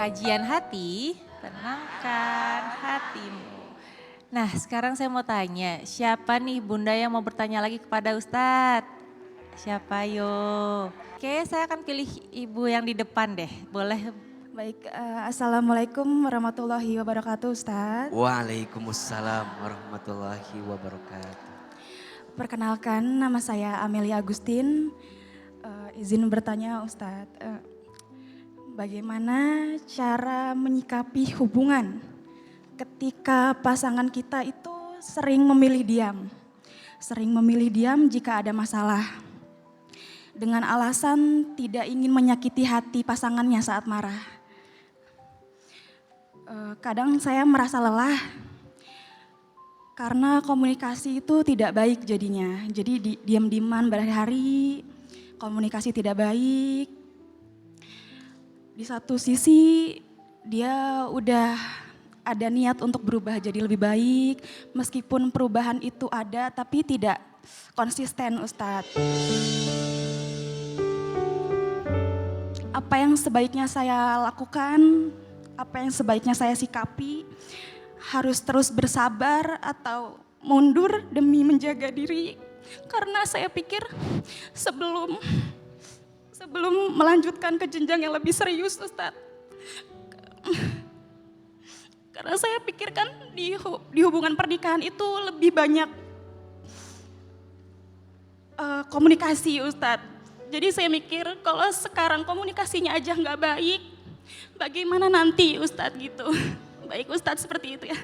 kajian hati, tenangkan hatimu. Nah, sekarang saya mau tanya, siapa nih Bunda yang mau bertanya lagi kepada Ustadz? Siapa yo? Oke, saya akan pilih ibu yang di depan deh. Boleh? Baik, Assalamualaikum warahmatullahi wabarakatuh Ustadz. Waalaikumsalam warahmatullahi wabarakatuh. Perkenalkan nama saya Amelia Agustin. Izin bertanya Ustadz, bagaimana cara menyikapi hubungan ketika pasangan kita itu sering memilih diam? Sering memilih diam jika ada masalah. Dengan alasan tidak ingin menyakiti hati pasangannya saat marah. Kadang saya merasa lelah karena komunikasi itu tidak baik jadinya. Jadi diam-diaman berhari-hari, komunikasi tidak baik. Di satu sisi dia udah ada niat untuk berubah jadi lebih baik, meskipun perubahan itu ada tapi tidak konsisten Ustadz. Apa yang sebaiknya saya lakukan, apa yang sebaiknya saya sikapi, harus terus bersabar atau mundur demi menjaga diri. Karena saya pikir sebelum melanjutkan ke jenjang yang lebih serius Ustadz. Karena saya pikirkan di hubungan pernikahan itu lebih banyak komunikasi Ustadz. Jadi saya mikir kalau sekarang komunikasinya aja nggak baik, bagaimana nanti Ustadz gitu. Baik Ustadz seperti itu ya.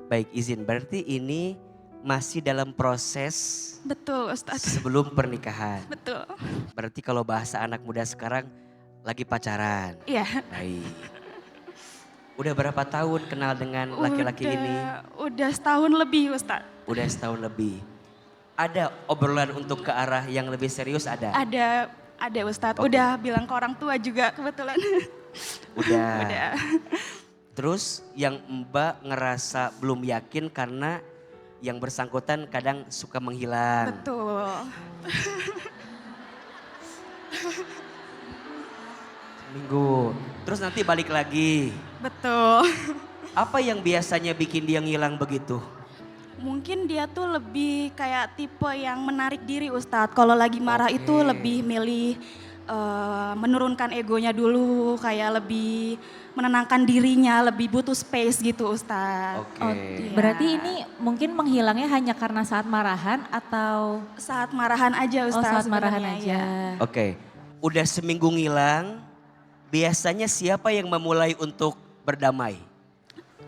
Baik, izin berarti ini masih dalam proses Betul Ustadz, sebelum pernikahan. betul. Berarti kalau bahasa anak muda sekarang lagi pacaran. Iya. Baik. Udah berapa tahun kenal dengan laki-laki ini? Udah setahun lebih Ustadz. Udah setahun lebih. Ada obrolan untuk ke arah yang lebih serius ada? Ada Ustadz, Oke. udah bilang ke orang tua juga kebetulan. Udah. Udah. Terus yang Mbak ngerasa belum yakin karena yang bersangkutan kadang suka menghilang. Betul. Minggu. Terus nanti balik lagi. Betul. Apa yang biasanya bikin dia ngilang begitu? Mungkin dia tuh lebih kayak tipe yang menarik diri Ustadz. Kalau lagi marah Oke. itu lebih milih menurunkan egonya dulu. Kayak lebih menenangkan dirinya, lebih butuh space gitu Ustadz. Oke. Iya. Berarti ini mungkin menghilangnya hanya karena saat marahan atau Saat marahan aja Ustadz saat marahan sebenarnya, aja? ya. Oke. Udah seminggu ngilang, biasanya siapa yang memulai untuk berdamai?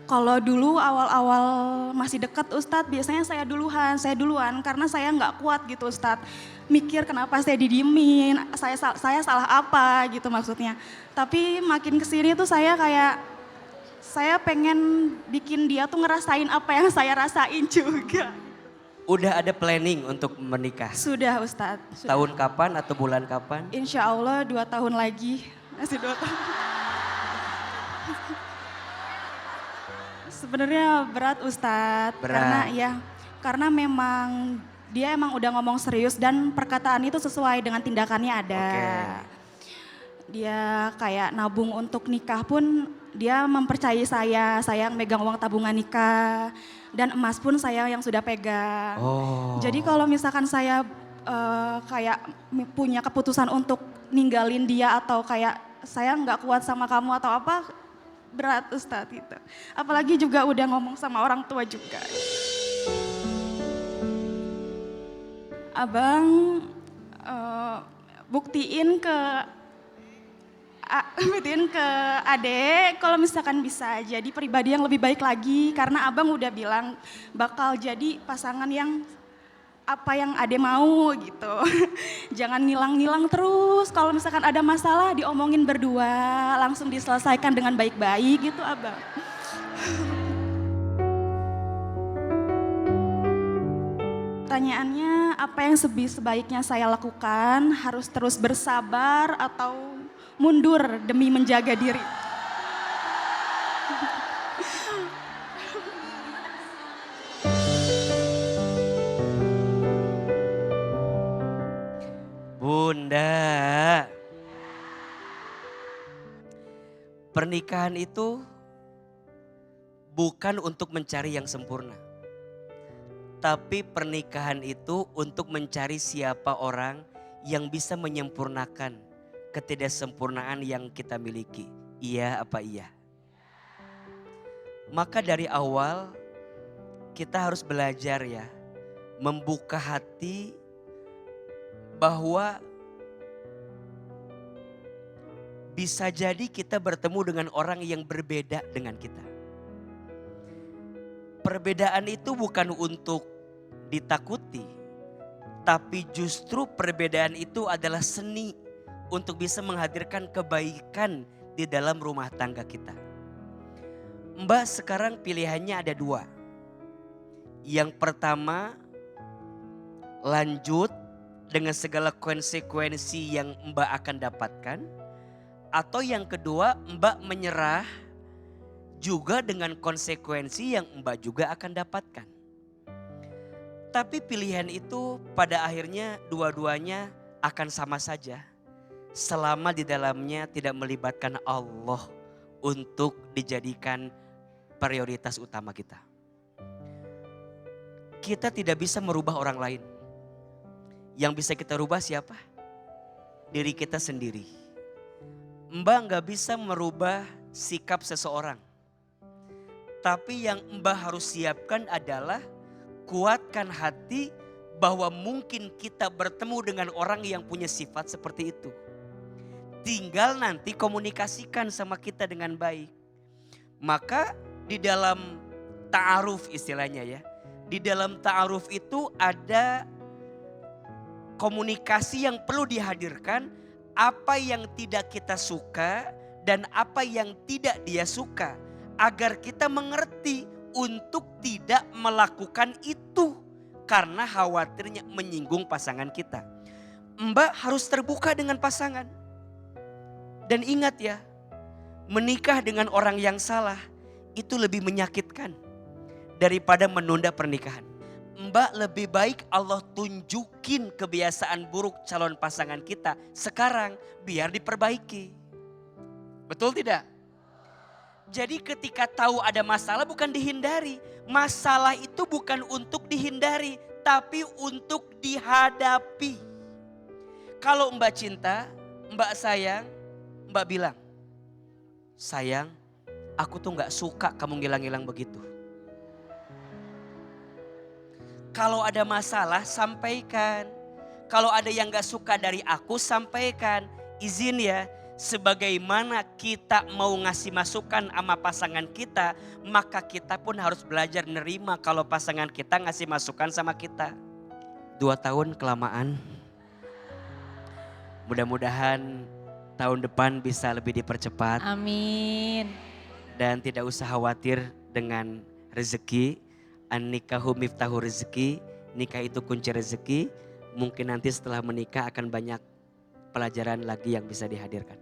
Kalau dulu awal-awal masih dekat Ustadz, biasanya saya duluan karena saya nggak kuat gitu Ustadz. Mikir kenapa saya didiemin, saya salah apa gitu maksudnya. Tapi makin kesini tuh saya pengen bikin dia tuh ngerasain apa yang saya rasain juga. Udah ada planning untuk menikah? Sudah Ustadz. Sudah. Tahun kapan atau bulan kapan? Insya Allah 2 tahun lagi, masih 2 tahun. Sebenarnya berat Ustadz, Berat. karena memang dia emang udah ngomong serius dan perkataan itu sesuai dengan tindakannya ada. Oke. Dia kayak nabung untuk nikah pun dia mempercayai saya yang megang uang tabungan nikah dan emas pun saya yang sudah pegang. Oh. Jadi kalau misalkan saya kayak punya keputusan untuk ninggalin dia atau kayak saya nggak kuat sama kamu atau apa, berat Ustadz itu. Apalagi juga udah ngomong sama orang tua juga. Abang buktiin ke adek kalau misalkan bisa jadi pribadi yang lebih baik lagi. Karena abang udah bilang bakal jadi pasangan yang apa yang ade mau gitu. Jangan ngilang-ngilang terus, kalau misalkan ada masalah diomongin berdua, langsung diselesaikan dengan baik-baik gitu abang. Pertanyaannya apa yang sebaiknya saya lakukan, harus terus bersabar atau mundur demi menjaga diri? Bunda, Pernikahan itu bukan untuk mencari yang sempurna. Tapi pernikahan itu untuk mencari siapa orang yang bisa menyempurnakan ketidaksempurnaan yang kita miliki. Iya apa iya? Maka dari awal kita harus belajar ya, membuka hati bahwa bisa jadi kita bertemu dengan orang yang berbeda dengan kita. Perbedaan itu bukan untuk ditakuti, tapi justru perbedaan itu adalah seni untuk bisa menghadirkan kebaikan di dalam rumah tangga kita. Mbak sekarang pilihannya ada dua. Yang pertama, lanjut dengan segala konsekuensi yang Mbak akan dapatkan. Atau yang kedua, Mbak menyerah juga dengan konsekuensi yang Mbak juga akan dapatkan. Tapi pilihan itu pada akhirnya dua-duanya akan sama saja. Selama di dalamnya tidak melibatkan Allah untuk dijadikan prioritas utama kita. Kita tidak bisa merubah orang lain. Yang bisa kita rubah siapa? Diri kita sendiri. Mbak gak bisa merubah sikap seseorang. Tapi yang Mbak harus siapkan adalah kuatkan hati bahwa mungkin kita bertemu dengan orang yang punya sifat seperti itu. Tinggal nanti komunikasikan sama kita dengan baik. Maka di dalam ta'aruf istilahnya ya. Di dalam ta'aruf itu ada komunikasi yang perlu dihadirkan. Apa yang tidak kita suka dan apa yang tidak dia suka. Agar kita mengerti untuk tidak melakukan itu. Karena khawatirnya menyinggung pasangan kita. Mbak harus terbuka dengan pasangan. Dan ingat ya, menikah dengan orang yang salah itu lebih menyakitkan daripada menunda pernikahan. Mbak lebih baik Allah tunjukin kebiasaan buruk calon pasangan kita sekarang biar diperbaiki. Betul tidak? Jadi ketika tahu ada masalah bukan dihindari. Masalah itu bukan untuk dihindari tapi untuk dihadapi. Kalau Mbak cinta, Mbak sayang, Mbak bilang, sayang, aku tuh gak suka kamu ngilang-ngilang begitu. Kalau ada masalah, sampaikan. Kalau ada yang gak suka dari aku, sampaikan. Izin ya, sebagaimana kita mau ngasih masukan sama pasangan kita, maka kita pun harus belajar nerima kalau pasangan kita ngasih masukan sama kita. 2 tahun kelamaan. Mudah-mudahan tahun depan bisa lebih dipercepat. Amin. Dan tidak usah khawatir dengan rezeki. An-nikahu miftahu rezeki. Nikah itu kunci rezeki. Mungkin nanti setelah menikah akan banyak pelajaran lagi yang bisa dihadirkan.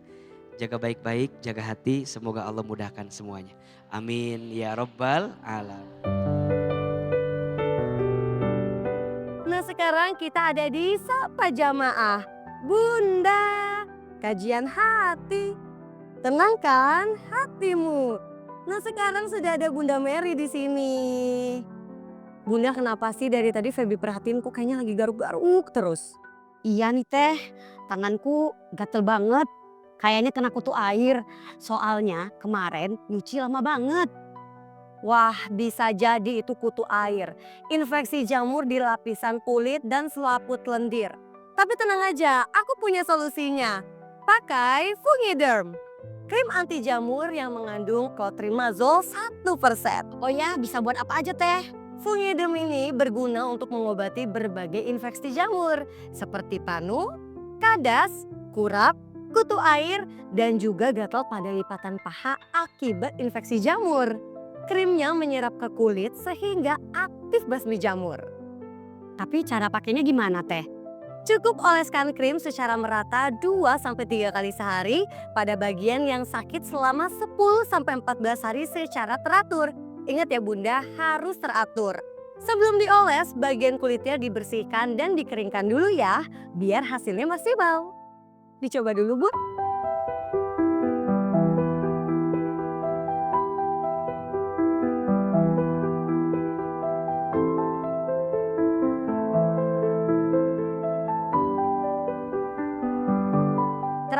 Jaga baik-baik, jaga hati. Semoga Allah mudahkan semuanya. Amin ya rabbal alamin. Nah sekarang kita ada di Sapa Jamaah. Bunda, kajian hati. Tenangkan hatimu. Nah sekarang sudah ada Bunda Mary di sini. Bunda kenapa sih dari tadi Feby perhatiin kok kayaknya lagi garuk-garuk terus? Iya nih teh, tanganku gatel banget. Kayaknya kena kutu air. Soalnya kemarin nyuci lama banget. Wah bisa jadi itu kutu air. Infeksi jamur di lapisan kulit dan selaput lendir. Tapi tenang aja, aku punya solusinya. Pakai Fungiderm. Krim anti jamur yang mengandung clotrimazole 1%. Oh ya, bisa buat apa aja teh? Fungiderm ini berguna untuk mengobati berbagai infeksi jamur seperti panu, kadas, kurap, kutu air, dan juga gatal pada lipatan paha akibat infeksi jamur. Krimnya menyerap ke kulit sehingga aktif basmi jamur. Tapi cara pakainya gimana teh? Cukup oleskan krim secara merata 2-3 kali sehari pada bagian yang sakit selama 10-14 hari secara teratur. Ingat ya Bunda, harus teratur. Sebelum dioles, bagian kulitnya dibersihkan dan dikeringkan dulu ya, biar hasilnya maksimal. Dicoba dulu Bu.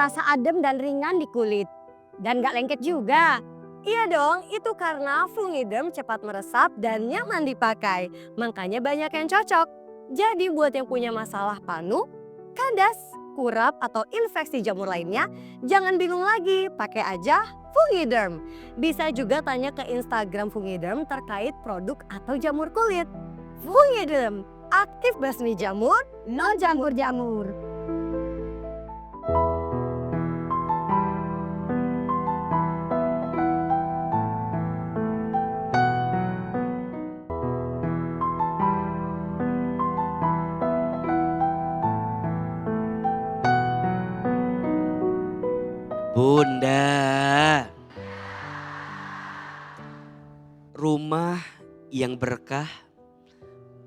terasa adem dan ringan di kulit. Dan gak lengket juga. Iya dong, itu karena Fungidem cepat meresap dan nyaman dipakai. Makanya banyak yang cocok. Jadi buat yang punya masalah panu, kadas, kurap atau infeksi jamur lainnya, jangan bingung lagi, pakai aja Fungidem. Bisa juga tanya ke Instagram Fungidem terkait produk atau jamur kulit. Fungidem, aktif basmi jamur, no jamur-jamur. Bunda, rumah yang berkah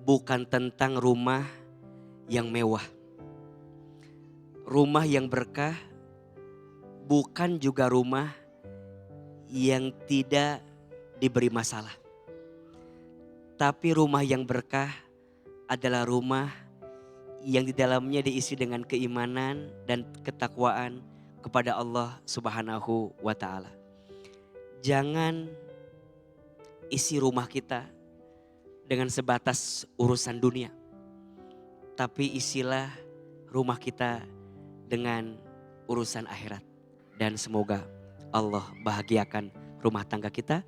bukan tentang rumah yang mewah. Rumah yang berkah bukan juga rumah yang tidak diberi masalah. Tapi rumah yang berkah adalah rumah yang di dalamnya diisi dengan keimanan dan ketakwaan kepada Allah Subhanahu wa Ta'ala. Jangan isi rumah kita dengan sebatas urusan dunia, tapi isilah rumah kita dengan urusan akhirat. Dan semoga Allah bahagiakan rumah tangga kita,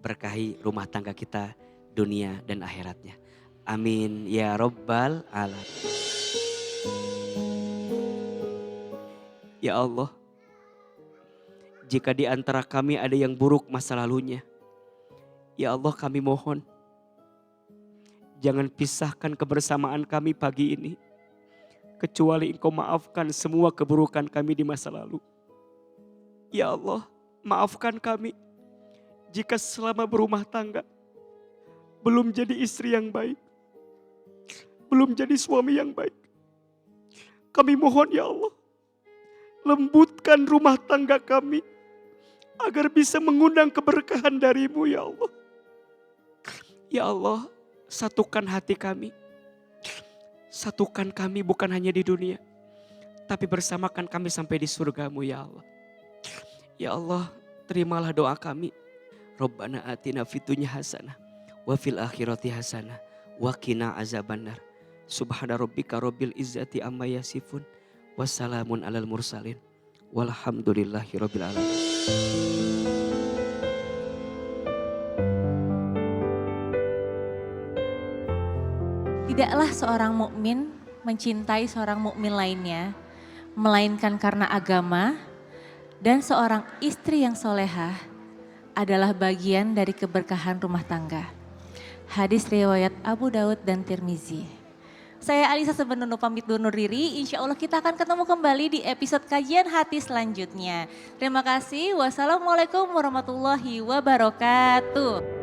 berkahi rumah tangga kita dunia dan akhiratnya. Amin ya Rabbal Alamin. Ya Allah, jika di antara kami ada yang buruk masa lalunya, ya Allah kami mohon, jangan pisahkan kebersamaan kami pagi ini, kecuali Engkau maafkan semua keburukan kami di masa lalu. Ya Allah, maafkan kami jika selama berumah tangga belum jadi istri yang baik, belum jadi suami yang baik. Kami mohon ya Allah, lembutkan rumah tangga kami agar bisa mengundang keberkahan dari-Mu ya Allah. Ya Allah, satukan hati kami. Satukan kami bukan hanya di dunia, tapi bersamakan kami sampai di surga-Mu ya Allah. Ya Allah, terimalah doa kami. Rabbana atina fid dunya hasanah wa fil akhirati hasanah wa qina azabannar. Subhana rabbika rabbil izzati amma yasifun. Wassalamun alal mursalin. Walhamdulillahi rabbil alamin. Tidaklah seorang mukmin mencintai seorang mukmin lainnya, melainkan karena agama, dan seorang istri yang solehah adalah bagian dari keberkahan rumah tangga. Hadis riwayat Abu Daud dan Tirmizi. Saya Alisa Sebenunu pamit undur diri. Insya Allah kita akan ketemu kembali di episode kajian hati selanjutnya. Terima kasih. Wassalamualaikum warahmatullahi wabarakatuh.